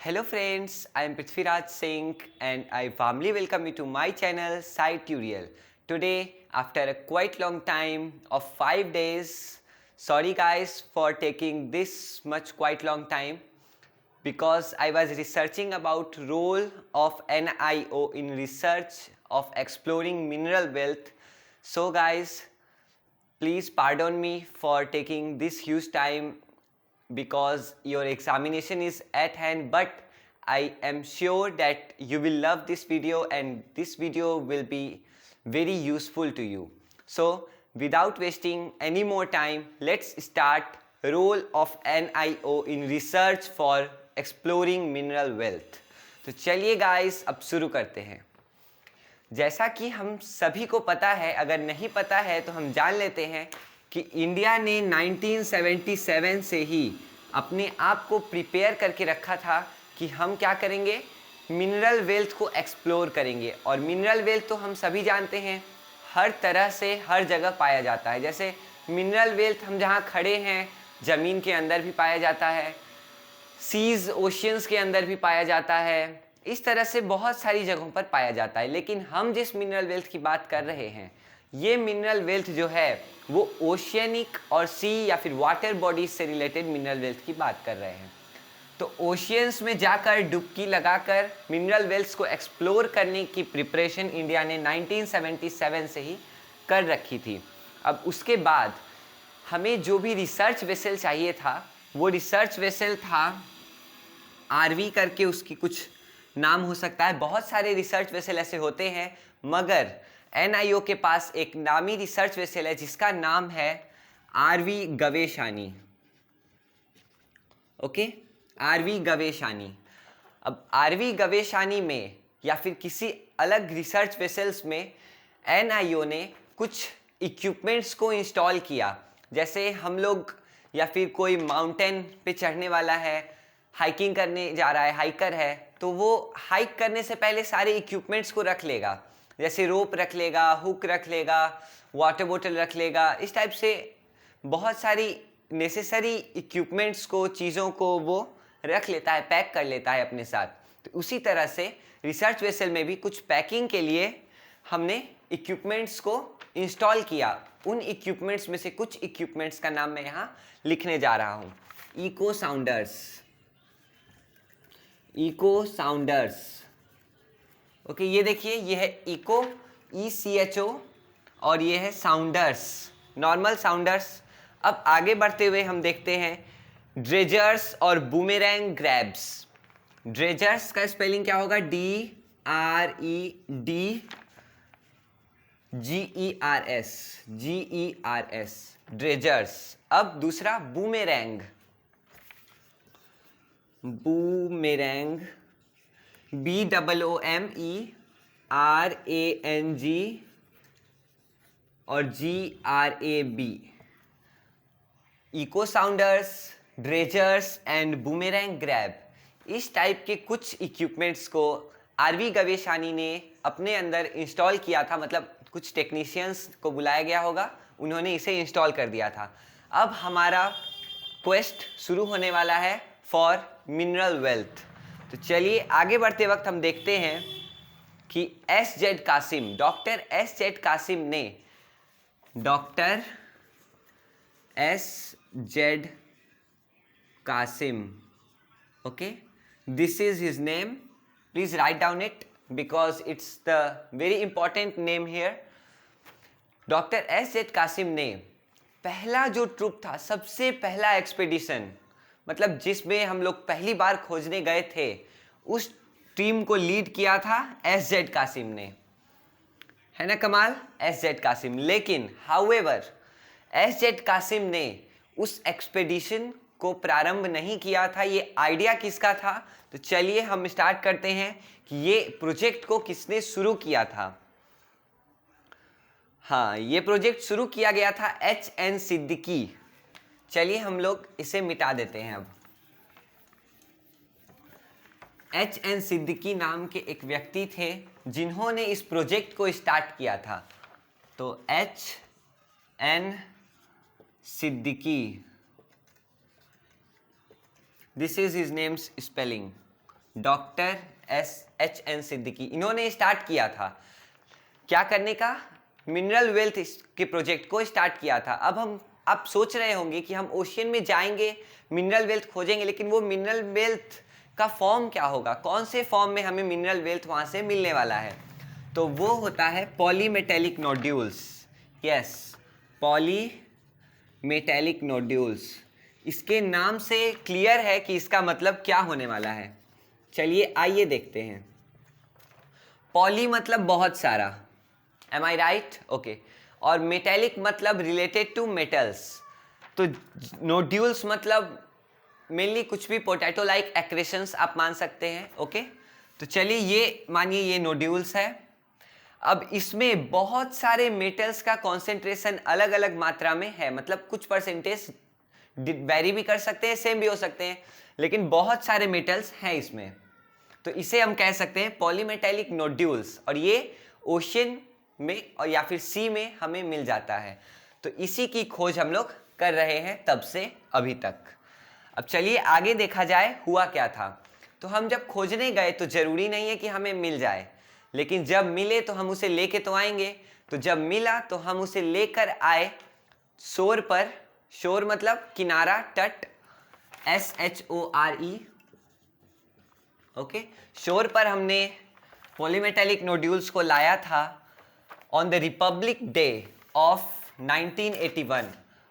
Hello friends, I am Prithviraj Singh and I warmly welcome you to my channel Sci Tutorial. Today, after a quite long time of 5 days, sorry guys for taking this much quite long time because I was researching about role of NIO in research of exploring mineral wealth. So guys, please pardon me for taking this huge time because your examination is at hand, but I am sure that you will love this video and this video will be very useful to you. So without wasting any more time, let's start role of NIO in research for exploring mineral wealth. तो चलिए guys अब शुरू करते हैं। जैसा कि हम सभी को पता है, अगर नहीं पता है तो हम जान लेते हैं कि इंडिया ने 1977 से ही अपने आप को प्रिपेयर करके रखा था कि हम क्या करेंगे, मिनरल वेल्थ को एक्सप्लोर करेंगे। और मिनरल वेल्थ तो हम सभी जानते हैं हर तरह से हर जगह पाया जाता है। जैसे मिनरल वेल्थ हम जहाँ खड़े हैं ज़मीन के अंदर भी पाया जाता है, सीज ओशियंस के अंदर भी पाया जाता है, इस तरह से बहुत सारी जगहों पर पाया जाता है। लेकिन हम जिस मिनरल वेल्थ की बात कर रहे हैं, ये मिनरल वेल्थ जो है वो ओशियनिक और सी या फिर वाटर बॉडीज से रिलेटेड मिनरल वेल्थ की बात कर रहे हैं। तो ओशियंस में जाकर डुबकी लगाकर मिनरल वेल्थ्स को एक्सप्लोर करने की प्रिपरेशन इंडिया ने 1977 से ही कर रखी थी। अब उसके बाद हमें जो भी रिसर्च वेसल चाहिए था, वो रिसर्च वेसल था आरवी करके, उसकी कुछ नाम हो सकता है। बहुत सारे रिसर्च वेसल ऐसे होते हैं, मगर एनआईओ के पास एक नामी रिसर्च वेसल है जिसका नाम है RV Gaveshani. Okay, RV Gaveshani. अब आरवी गवेशानी में या फिर किसी अलग रिसर्च वेसल्स में एनआईओ ने कुछ इक्विपमेंट्स को इंस्टॉल किया। जैसे हम लोग या फिर कोई माउंटेन पे चढ़ने वाला है, हाइकिंग करने जा रहा है, हाइकर है, तो वो हाइक करने से पहले सारे इक्विपमेंट्स को रख लेगा। जैसे रोप रख लेगा, हुक रख लेगा, वाटर बोतल रख लेगा, इस टाइप से बहुत सारी नेसेसरी इक्विपमेंट्स को, चीज़ों को वो रख लेता है, पैक कर लेता है अपने साथ। तो उसी तरह से रिसर्च वेसल में भी कुछ पैकिंग के लिए हमने इक्विपमेंट्स को इंस्टॉल किया। उन इक्विपमेंट्स में से कुछ इक्विपमेंट्स का नाम मैं यहाँ लिखने जा रहा हूँ। Echo sounders, echo sounders. Okay, ये देखिए, ये है इको, ECHO, और ये है साउंडर्स, नॉर्मल साउंडर्स। अब आगे बढ़ते हुए हम देखते हैं ड्रेजर्स और बूमेरैंग ग्रैब्स। ड्रेजर्स का स्पेलिंग क्या होगा? DREDGERS, dredgers. अब दूसरा बूमेरैंग, बूमेरैंग, BOOMERANG और GRAB। Echo sounders, dredgers and boomerang grab, इस टाइप के कुछ इक्विपमेंट्स को आरवी गवेशानी ने अपने अंदर इंस्टॉल किया था। मतलब कुछ टेक्नीशियंस को बुलाया गया होगा, उन्होंने इसे इंस्टॉल कर दिया था। अब हमारा क्वेस्ट शुरू होने वाला है फॉर मिनरल वेल्थ। तो चलिए आगे बढ़ते वक्त हम देखते हैं कि SZ Qasim, doctor SZ Qasim ने, doctor SZ Qasim, okay, this is his name, please write down it because it's the very important name here. Doctor SZ Qasim ने पहला जो ट्रुप था, सबसे पहला एक्सपेडिशन, मतलब जिसमें हम लोग पहली बार खोजने गए थे, उस टीम को लीड किया था SZ कासिम ने। है ना कमाल, SZ कासिम। लेकिन हाउएवर SZ कासिम ने उस एक्सपेडिशन को प्रारंभ नहीं किया था। ये आइडिया किसका था? तो चलिए हम स्टार्ट करते हैं कि ये प्रोजेक्ट को किसने शुरू किया था। हाँ, ये प्रोजेक्ट शुरू किया गया था HN सिद्दीकी। चलिए हम लोग इसे मिटा देते हैं। अब HN सिद्दीकी नाम के एक व्यक्ति थे जिन्होंने इस प्रोजेक्ट को स्टार्ट किया था। तो HN Siddiqui, this is his names spelling. Doctor SHN Siddiqui, इन्होंने स्टार्ट किया था क्या करने का, मिनरल वेल्थ के प्रोजेक्ट को स्टार्ट किया था। अब आप सोच रहे होंगे कि हम ओशियन में जाएंगे, मिनरल वेल्थ खोजेंगे, लेकिन वो मिनरल वेल्थ का फॉर्म क्या होगा, कौन से फॉर्म में हमें मिनरल वेल्थ वहाँ से मिलने वाला है? तो वो होता है polymetallic nodules. Yes, polymetallic nodules. इसके नाम से क्लियर है कि इसका मतलब क्या होने वाला है। चलिए आइए देखते हैं। पॉली मतलब बहुत सारा, एम आई राइट? ओके। और मेटेलिक मतलब रिलेटेड टू मेटल्स। तो नोड्यूल्स मतलब मेनली कुछ भी पोटैटो लाइक एक्रेशंस आप मान सकते हैं। ओके, तो चलिए ये मानिए ये नोड्यूल्स है। अब इसमें बहुत सारे मेटल्स का कॉन्सेंट्रेशन अलग अलग मात्रा में है, मतलब कुछ परसेंटेज वेरी भी कर सकते हैं, सेम भी हो सकते हैं, लेकिन बहुत सारे मेटल्स हैं इसमें। तो इसे हम कह सकते हैं पॉलीमेटेलिक नोड्यूल्स, और ये ओशियन में और या फिर सी में हमें मिल जाता है। तो इसी की खोज हम लोग कर रहे हैं तब से अभी तक। अब चलिए आगे देखा जाए हुआ क्या था। तो हम जब खोजने गए तो ज़रूरी नहीं है कि हमें मिल जाए, लेकिन जब मिले तो हम उसे लेके तो आएंगे। तो जब मिला तो हम उसे लेकर आए शोर पर। शोर मतलब किनारा, तट, SHORE। ओके, शोर पर हमने पॉलीमेटेलिक नोड्यूल्स को लाया था on the Republic day of 1981।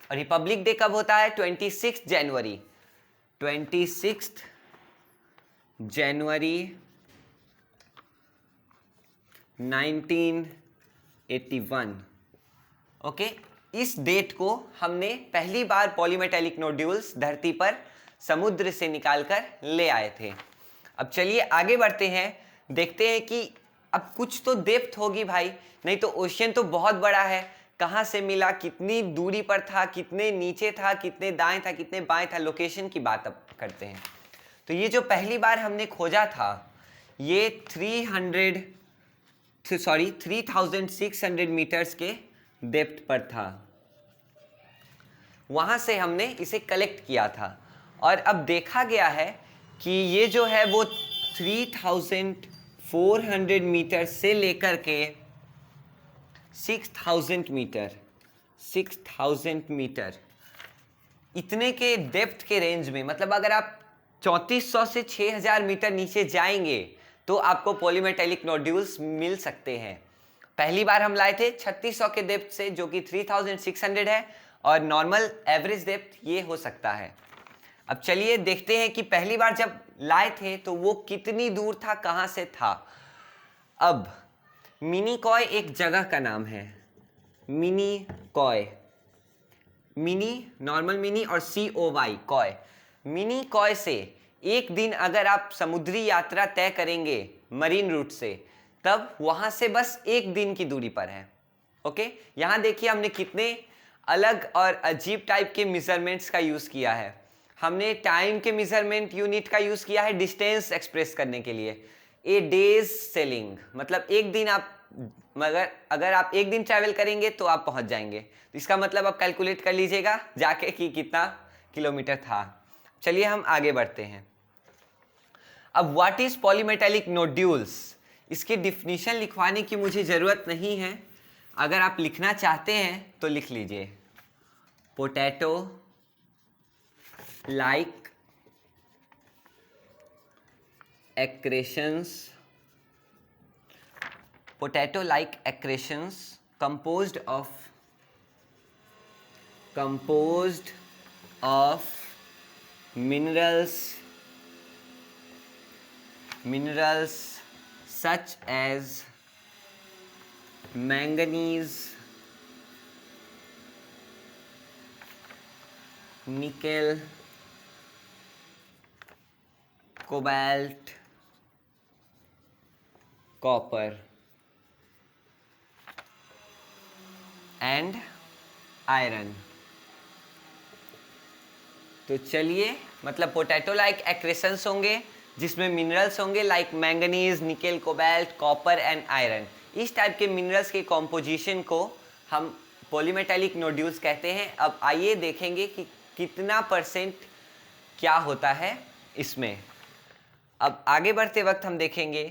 और रिपब्लिक डे कब होता है? 26 जनवरी 1981। ओके, इस डेट को हमने पहली बार पॉलीमेटेलिक नोड्यूल्स धरती पर समुद्र से निकालकर ले आए थे। अब चलिए आगे बढ़ते हैं, देखते हैं कि अब कुछ तो डेप्थ होगी भाई, नहीं तो ओशियन तो बहुत बड़ा है, कहाँ से मिला, कितनी दूरी पर था, कितने नीचे था, कितने दाएं था, कितने बाएं था, लोकेशन की बात अब करते हैं। तो ये जो पहली बार हमने खोजा था ये 3600 मीटर्स के डेप्थ पर था। वहाँ से हमने इसे कलेक्ट किया था, और अब देखा गया है कि ये जो है वो 3400 मीटर से लेकर के 6000 मीटर इतने के डेप्थ के रेंज में, मतलब अगर आप 3400 से 6000 मीटर नीचे जाएंगे तो आपको पॉलीमेटेलिक नोड्यूल्स मिल सकते हैं। पहली बार हम लाए थे 3600 के डेप्थ से, जो कि 3600 है, और नॉर्मल एवरेज डेप्थ ये हो सकता है। अब चलिए देखते हैं कि पहली बार जब लाए थे तो वो कितनी दूर था, कहाँ से था। अब मिनीकॉय एक जगह का नाम है, मिनीकॉय, मिनी, नॉर्मल मिनी और COY, कॉय। मिनीकॉय से एक दिन अगर आप समुद्री यात्रा तय करेंगे मरीन रूट से, तब वहाँ से बस एक दिन की दूरी पर है। ओके, यहाँ देखिए हमने कितने अलग और अजीब टाइप के मेजरमेंट्स का यूज़ किया है। हमने टाइम के मेजरमेंट यूनिट का यूज़ किया है डिस्टेंस एक्सप्रेस करने के लिए। ए डेज सेलिंग मतलब एक दिन आप, मगर अगर आप एक दिन ट्रैवल करेंगे तो आप पहुंच जाएंगे, तो इसका मतलब आप कैलकुलेट कर लीजिएगा जाके कि कितना किलोमीटर था। चलिए हम आगे बढ़ते हैं। अब व्हाट इज पॉलीमेटेलिक नोड्यूल्स, इसकी डिफिनीशन लिखवाने की मुझे ज़रूरत नहीं है, अगर आप लिखना चाहते हैं तो लिख लीजिए। Potato like accretions, potato like accretions composed of minerals such as manganese, nickel, cobalt, copper and iron. तो चलिए, मतलब पोटैटो लाइक एक्रेशंस होंगे जिसमें मिनरल्स होंगे like manganese, nickel, cobalt, copper and iron. इस टाइप के मिनरल्स के कॉम्पोजिशन को हम पॉलीमेटेलिक नोड्यूल्स कहते हैं। अब आइए देखेंगे कि कितना परसेंट क्या होता है इसमें। अब आगे बढ़ते वक्त हम देखेंगे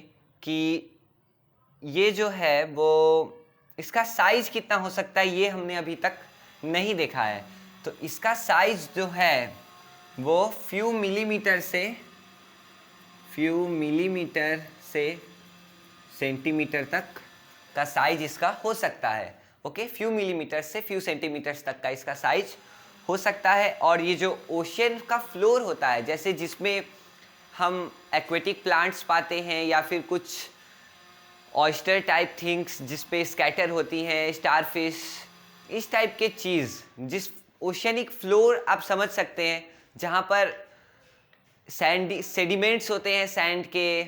कि ये जो है वो इसका साइज कितना हो सकता है, ये हमने अभी तक नहीं देखा है। तो इसका साइज जो है वो फ्यू मिलीमीटर से सेंटीमीटर तक का साइज इसका हो सकता है। ओके, फ्यू मिलीमीटर से फ्यू सेंटीमीटर्स तक का इसका साइज हो सकता है। और ये जो ओशियन का फ्लोर होता है, जैसे जिसमें हम एक्वेटिक प्लांट्स पाते हैं या फिर कुछ ऑयस्टर टाइप थिंग्स जिस पे स्कैटर होती हैं, स्टारफिश, इस टाइप के चीज़, जिस ओशियनिक फ्लोर आप समझ सकते हैं जहाँ पर सैंड सेडिमेंट्स होते हैं सैंड के,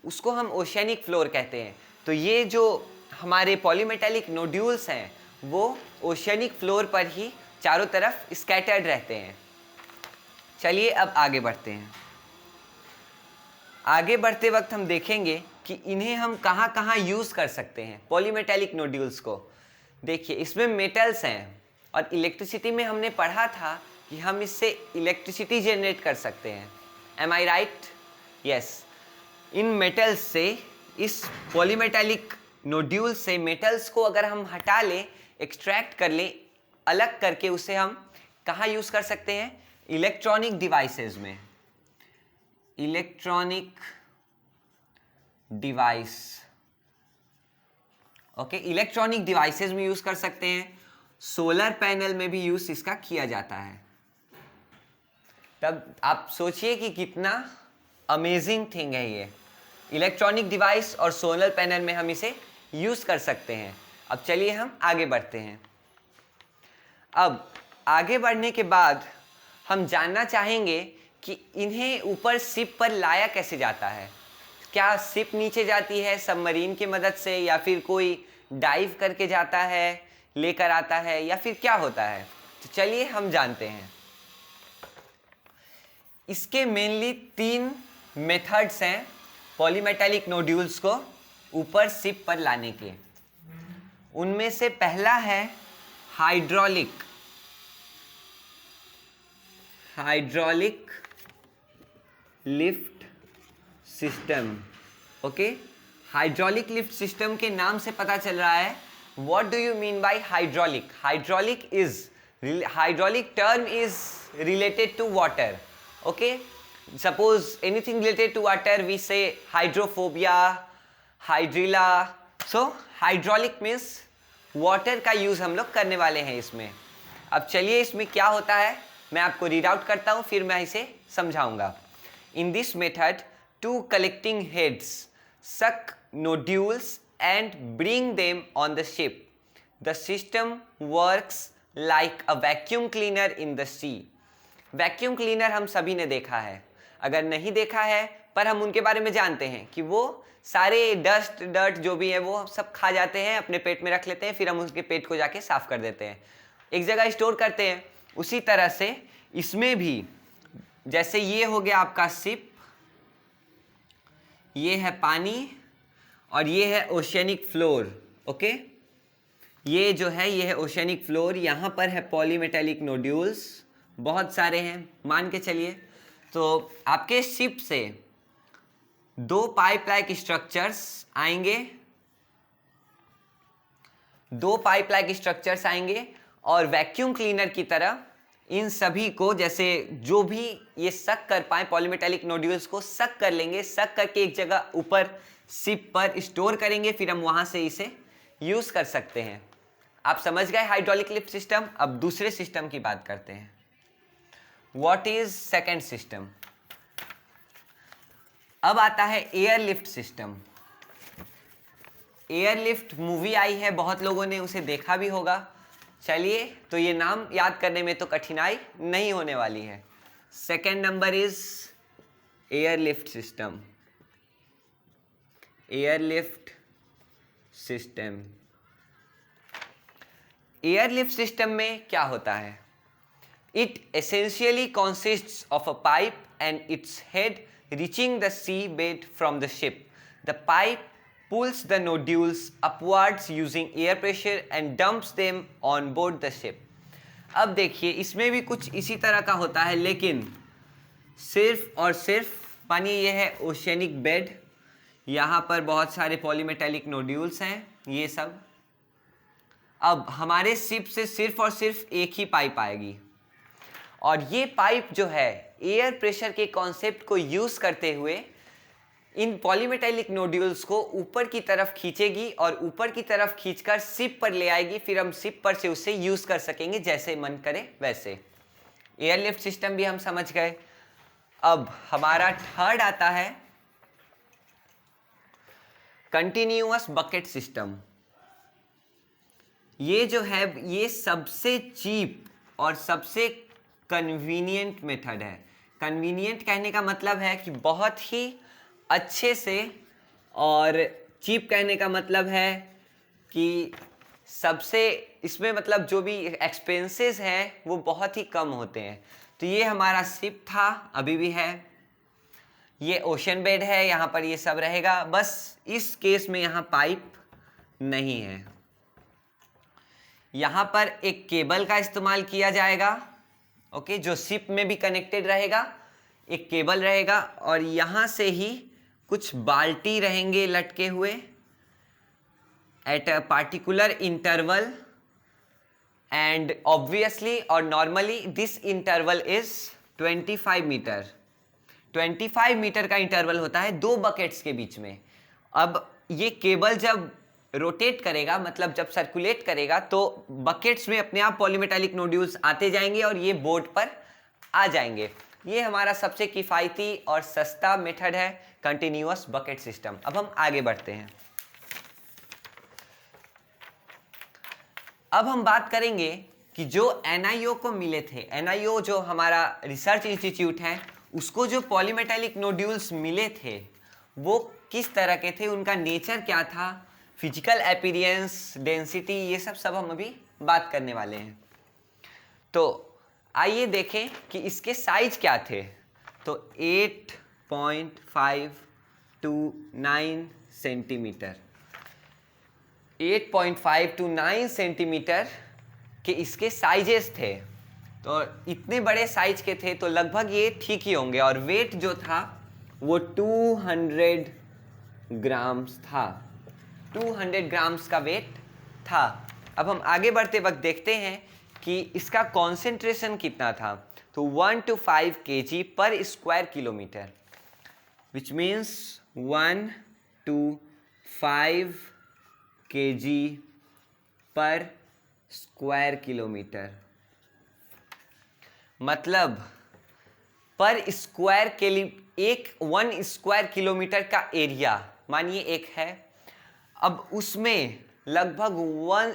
उसको हम ओशियनिक फ्लोर कहते हैं। तो ये जो हमारे पॉलीमेटालिक नोड्यूल्स हैं वो ओशियनिक फ्लोर पर ही चारों तरफ स्कैटर्ड रहते हैं। चलिए अब आगे बढ़ते हैं। आगे बढ़ते वक्त हम देखेंगे कि इन्हें हम कहाँ कहाँ यूज़ कर सकते हैं, पॉलीमेटालिक नोड्यूल्स को। देखिए, इसमें मेटल्स हैं और इलेक्ट्रिसिटी में हमने पढ़ा था कि हम इससे इलेक्ट्रिसिटी जनरेट कर सकते हैं। एम आई राइट? यस। इन मेटल्स से, इस पॉलीमेटालिक नोड्यूल से मेटल्स को अगर हम हटा लें, एक्सट्रैक्ट कर लें, अलग करके उसे हम कहाँ यूज़ कर सकते हैं? इलेक्ट्रॉनिक डिवाइसेस में। Electronic device, okay, electronic devices में यूज़ कर सकते हैं। सोलर पैनल में भी यूज़ इसका किया जाता है। तब आप सोचिए कि कितना अमेजिंग थिंग है ये। इलेक्ट्रॉनिक डिवाइस और सोलर पैनल में हम इसे यूज़ कर सकते हैं। अब चलिए हम आगे बढ़ते हैं। अब आगे बढ़ने के बाद हम जानना चाहेंगे कि इन्हें ऊपर शिप पर लाया कैसे जाता है। क्या शिप नीचे जाती है सबमरीन की मदद से, या फिर कोई डाइव करके जाता है, लेकर आता है, या फिर क्या होता है? तो चलिए हम जानते हैं। इसके मेनली 3 मेथड्स हैं पॉलीमेटालिक नोड्यूल्स को ऊपर शिप पर लाने के। उनमें से पहला है hydraulic lift system. Okay, hydraulic lift system के नाम से पता चल रहा है। What do you mean by hydraulic? Hydraulic term is related to water. Okay, suppose anything related to water, we say hydrophobia, hydrilla. So hydraulic means water का use हम लोग करने वाले हैं इसमें। अब चलिए इसमें क्या होता है मैं आपको रीड आउट करता हूँ, फिर मैं इसे समझाऊंगा। In this method, 2 collecting heads suck nodules and bring them on the ship. The system works like a vacuum cleaner in the sea. Vacuum cleaner हम सभी ने देखा है, अगर नहीं देखा है पर हम उनके बारे में जानते हैं कि वो सारे डर्ट जो भी है वो सब खा जाते हैं, अपने पेट में रख लेते हैं, फिर हम उसके पेट को जाके साफ कर देते हैं, एक जगह स्टोर करते हैं। उसी तरह से इसमें भी, जैसे ये हो गया आपका शिप, ये है पानी और ये है ओशियनिक फ्लोर। ओके, ये जो है ये है ओशियनिक फ्लोर, यहाँ पर है पॉलीमेटालिक नोड्यूल्स, बहुत सारे हैं मान के चलिए। तो आपके शिप से 2 पाइप लाइक स्ट्रक्चर्स आएंगे, 2 पाइप लाइक स्ट्रक्चर्स आएंगे और वैक्यूम क्लीनर की तरह इन सभी को, जैसे जो भी ये सक कर पाए, पॉलीमेटालिक नोड्यूल्स को सक कर लेंगे, सक करके एक जगह ऊपर शिप पर स्टोर करेंगे, फिर हम वहां से इसे यूज कर सकते हैं। आप समझ गए हाइड्रोलिक लिफ्ट सिस्टम। अब दूसरे सिस्टम की बात करते हैं। What is second system? अब आता है air lift system. Air lift movie आई है, बहुत लोगों ने उसे देखा भी होगा। चलिए, तो ये नाम याद करने में तो कठिनाई नहीं होने वाली है। Second number is air lift system. Air lift system, air lift system में क्या होता है? It essentially consists of a pipe and its head reaching the sea bed from the ship. The pipe pulls the nodules upwards using air pressure and dumps them on board the ship. अब देखिए, इसमें भी कुछ इसी तरह का होता है, लेकिन सिर्फ और सिर्फ मानिए ये है ओशियनिक बेड, यहाँ पर बहुत सारे पॉलीमेटेलिक नोड्यूल्स हैं ये सब। अब हमारे शिप से सिर्फ और सिर्फ एक ही पाइप आएगी, और ये पाइप जो है एयर प्रेशर के कॉन्सेप्ट को यूज करते हुए इन पॉलीमेटेलिक नोड्यूल्स को ऊपर की तरफ खींचेगी और ऊपर की तरफ खींचकर शिप पर ले आएगी। फिर हम शिप पर से उसे यूज कर सकेंगे जैसे मन करे वैसे। एयरलिफ्ट सिस्टम भी हम समझ गए। अब हमारा थर्ड आता है कंटिन्यूअस बकेट सिस्टम। ये जो है ये सबसे चीप और सबसे कन्वीनियंट मेथड है। कन्वीनियंट कहने का मतलब है कि बहुत ही अच्छे से, और चीप कहने का मतलब है कि सबसे, इसमें मतलब जो भी एक्सपेंसेस हैं वो बहुत ही कम होते हैं। तो ये हमारा शिप था, अभी भी है। ये ओशन बेड है, यहाँ पर ये सब रहेगा। बस इस केस में यहाँ पाइप नहीं है। यहाँ पर एक केबल का इस्तेमाल किया जाएगा, ओके, जो शिप में भी कनेक्टेड रहेगा। एक केबल रहेगा और यहाँ से ही कुछ बाल्टी रहेंगे लटके हुए at a particular interval, and obviously और normally this interval is 25 meter. 25 meter का इंटरवल होता है दो बकेट्स के बीच में। अब ये केबल जब रोटेट करेगा, मतलब जब सर्कुलेट करेगा, तो बकेट्स में अपने आप पॉलीमेटेलिक नोड्यूल्स आते जाएंगे और ये बोर्ड पर आ जाएंगे। ये हमारा सबसे किफ़ायती और सस्ता मेथड है कंटिन्यूअस बकेट सिस्टम। अब हम आगे बढ़ते हैं। अब हम बात करेंगे कि जो NIO को मिले थे, NIO जो हमारा रिसर्च इंस्टीट्यूट है, उसको जो पॉलीमेटेलिक नोड्यूल्स मिले थे वो किस तरह के थे, उनका नेचर क्या था, फिजिकल अपीयरेंस, डेंसिटी, ये सब हम अभी बात करने वाले हैं। तो आइए देखें कि इसके साइज क्या थे। तो 8.5 to 9 सेंटीमीटर, 8.5 to 9 सेंटीमीटर के इसके साइजेस थे। तो इतने बड़े साइज के थे तो लगभग ये ठीक ही होंगे। और वेट जो था वो 200 ग्राम्स था, 200 ग्राम्स का वेट था। अब हम आगे बढ़ते वक्त देखते हैं कि इसका कॉन्सेंट्रेशन कितना था। तो 1 to 5 kg पर square kilometre, which means 1 to 5 kg पर स्क्वायर किलोमीटर। मतलब पर स्क्वायर के लिए 1 स्क्वायर किलोमीटर का एरिया मानिए एक है। अब उसमें लगभग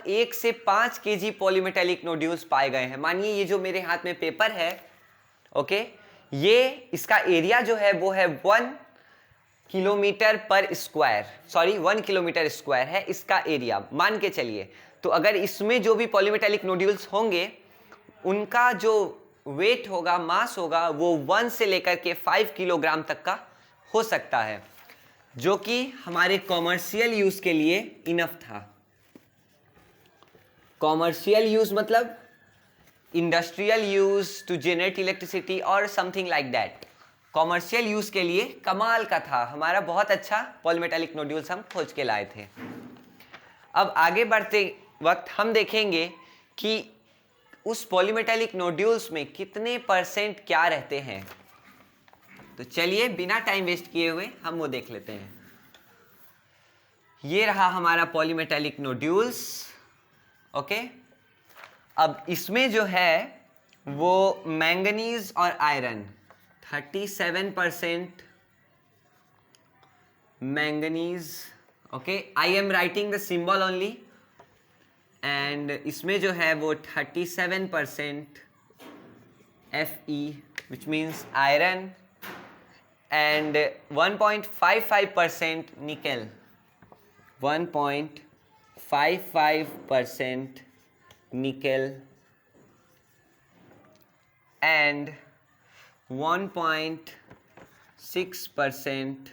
1 से 5 kg पॉलीमेटेलिक नोड्यूल्स पाए गए हैं। मानिए ये जो मेरे हाथ में पेपर है, ओके, ये इसका एरिया जो है वो है 1 किलोमीटर पर स्क्वायर, सॉरी 1 किलोमीटर स्क्वायर है इसका एरिया मान के चलिए। तो अगर इसमें जो भी पॉलीमेटेलिक नोड्यूल्स होंगे उनका जो वेट होगा, मास होगा, वो 1 से लेकर के 5 किलोग्राम तक का हो सकता है, जो कि हमारे कॉमर्शियल यूज के लिए इनफ था। कॉमर्शियल यूज मतलब industrial use to generate electricity और something like that. Commercial use के लिए कमाल का था, हमारा बहुत अच्छा पॉलीमेटेलिक नोड्यूल्स हम खोज के लाए थे। अब आगे बढ़ते वक्त हम देखेंगे कि उस पॉलीमेटेलिक नोड्यूल्स में कितने % क्या रहते हैं। तो चलिए बिना टाइम वेस्ट किए हुए हम वो देख लेते हैं। ये रहा हमारा पॉलीमेटेलिक नोड्यूल्स, ओके। अब इसमें जो है वो मैंगनीज और iron, 37% manganese, okay, I am writing the symbol only. And इसमें जो है वो 37% Fe, which means iron, and 1.55% nickel, 1.55% nickel, and 1.6%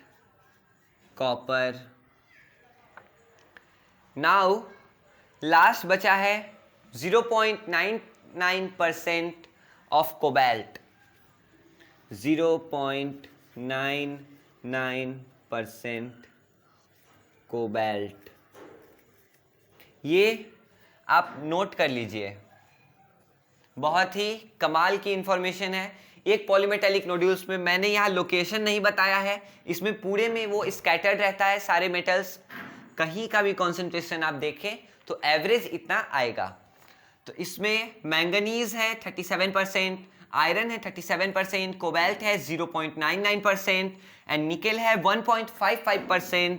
copper. Now last बचा है 0.99% ऑफ कोबाल्ट, 0.99% 0.99% कोबाल्ट। ये आप नोट कर लीजिए, बहुत ही कमाल की इंफॉर्मेशन है। एक पॉलीमेटेलिक नोड्यूल्स में मैंने यहाँ लोकेशन नहीं बताया है, इसमें पूरे में वो स्कैटर्ड रहता है सारे मेटल्स। कहीं का भी कॉन्सेंट्रेशन आप देखें तो एवरेज इतना आएगा। तो इसमें मैंगनीज है 37%, आयरन है 37%, कोबाल्ट है 0.99% एंड निकेल है 1.55%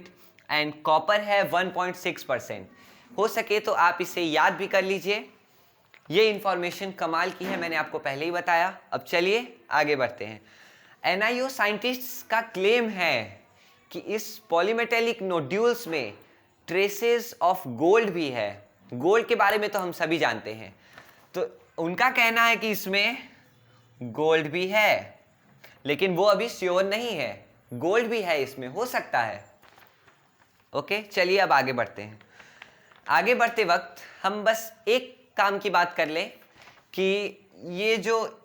एंड कॉपर है 1.6%। हो सके तो आप इसे याद भी कर लीजिए। ये इंफॉर्मेशन कमाल की है, मैंने आपको पहले ही बताया। अब चलिए आगे बढ़ते हैं। NIO साइंटिस्ट्स का क्लेम है कि इस पॉलीमेटेलिक नोड्यूल्स में ट्रेसेस ऑफ गोल्ड भी है। गोल्ड के बारे में तो हम सभी जानते हैं, तो उनका कहना है कि इसमें गोल्ड भी है, लेकिन वो अभी श्योर नहीं है। गोल्ड भी है इसमें, हो सकता है। ओके, चलिए अब आगे बढ़ते हैं। आगे बढ़ते वक्त हम बस एक काम की बात कर लें कि ये जो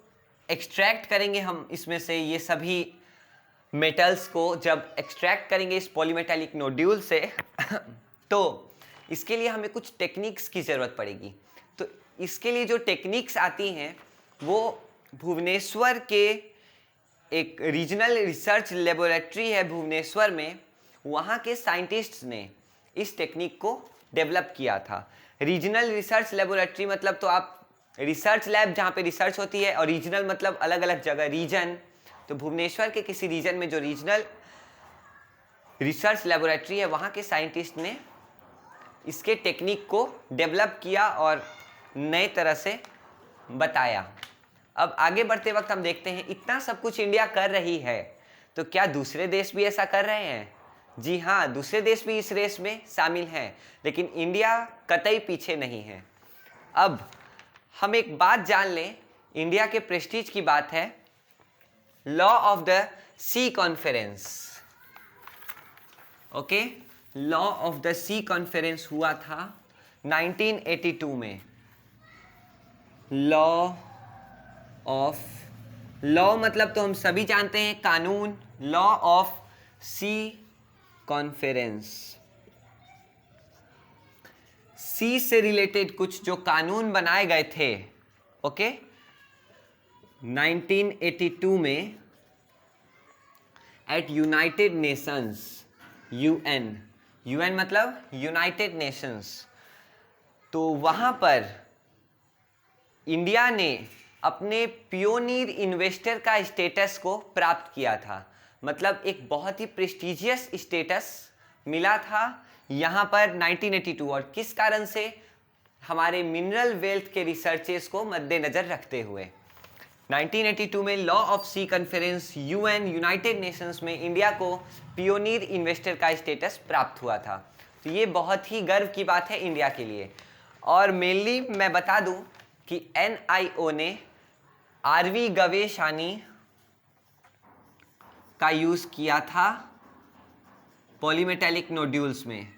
एक्सट्रैक्ट करेंगे हम इसमें से ये सभी मेटल्स को जब एक्सट्रैक्ट करेंगे इस पॉलीमेटेलिक नोड्यूल से तो इसके लिए हमें कुछ टेक्निक्स की ज़रूरत पड़ेगी। तो इसके लिए जो टेक्निक्स आती हैं वो भुवनेश्वर के एक रीजनल रिसर्च लेबोरेटरी है भुवनेश्वर में, वहाँ के साइंटिस्ट्स ने इस टेक्निक को डेवलप किया था। रीजनल रिसर्च लेबोरेटरी मतलब तो आप रिसर्च लैब जहाँ पे रिसर्च होती है, और रीजनल मतलब अलग अलग जगह, रीजन। तो भुवनेश्वर के किसी रीजन में जो रीजनल रिसर्च लेबोरेटरी है वहाँ के साइंटिस्ट ने इसके टेक्निक को डेवलप किया और नए तरह से बताया। अब आगे बढ़ते वक्त हम देखते हैं इतना सब कुछ इंडिया कर रही है, तो क्या दूसरे देश भी ऐसा कर रहे हैं? जी हाँ, दूसरे देश भी इस रेस में शामिल हैं, लेकिन इंडिया कतई पीछे नहीं है। अब हम एक बात जान लें, इंडिया के प्रेस्टीज की बात है। Law of the sea conference, okay, law of the sea conference हुआ था 1982 में। लॉ मतलब तो हम सभी जानते हैं कानून, लॉ ऑफ सी कॉन्फ्रेंस। सी से रिलेटेड कुछ जो कानून बनाए गए थे, ओके, 1982 में एट यूनाइटेड नेशंस, यूएन मतलब यूनाइटेड नेशंस। तो वहां पर इंडिया ने अपने पियोनियर इन्वेस्टर का स्टेटस को प्राप्त किया था। मतलब एक बहुत ही प्रेस्टिजियस स्टेटस मिला था यहाँ पर 1982। और किस कारण से? हमारे मिनरल वेल्थ के रिसर्चेस को मद्देनज़र रखते हुए 1982 में law of sea conference, UN, United Nations में इंडिया को पियोनियर इन्वेस्टर का स्टेटस प्राप्त हुआ था। तो ये बहुत ही गर्व की बात है इंडिया के लिए। और मेनली मैं बता दूं कि NIO ने RV गवेशानी का यूज़ किया था पॉलीमेटेलिक नोड्यूल्स में।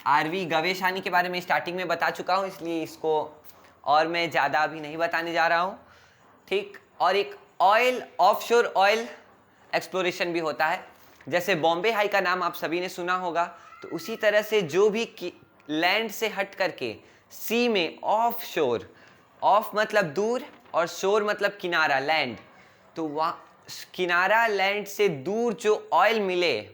RV गवेशानी के बारे में स्टार्टिंग में बता चुका हूँ, इसलिए इसको और मैं ज़्यादा अभी नहीं बताने जा रहा हूँ, ठीक। और एक ऑयल, ऑफशोर ऑयल एक्सप्लोरेशन भी होता है। जैसे बॉम्बे हाई का नाम आप सभी ने सुना होगा, तो उसी तरह से जो भी लैंड से हट करके सी में ऑफशोर, ऑफ मतलब दूर और शोर मतलब किनारा, लैंड, तो वहाँ किनारा लैंड से दूर जो ऑयल मिले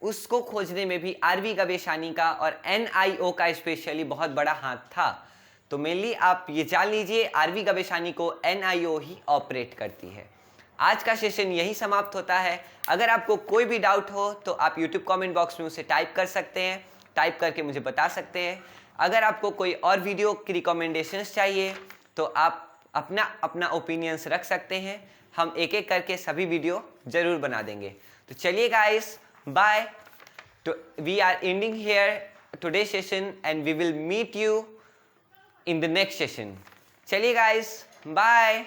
उसको खोजने में भी RV गवेशानी का और NIO का स्पेशली बहुत बड़ा हाथ था। तो मेनली आप ये जान लीजिए RV गवेशानी को NIO ही ऑपरेट करती है। आज का सेशन यही समाप्त होता है। अगर आपको कोई भी डाउट हो तो आप YouTube कमेंट बॉक्स में उसे टाइप कर सकते हैं, टाइप करके मुझे बता सकते हैं। अगर आपको कोई और वीडियो की रिकमेंडेशंस चाहिए तो आप अपना ओपिनियंस रख सकते हैं, हम एक एक करके सभी वीडियो जरूर बना देंगे। तो चलिए गाइस, बाय। तो we are ending here today session and we will meet you in the next session. चलिए guys, bye.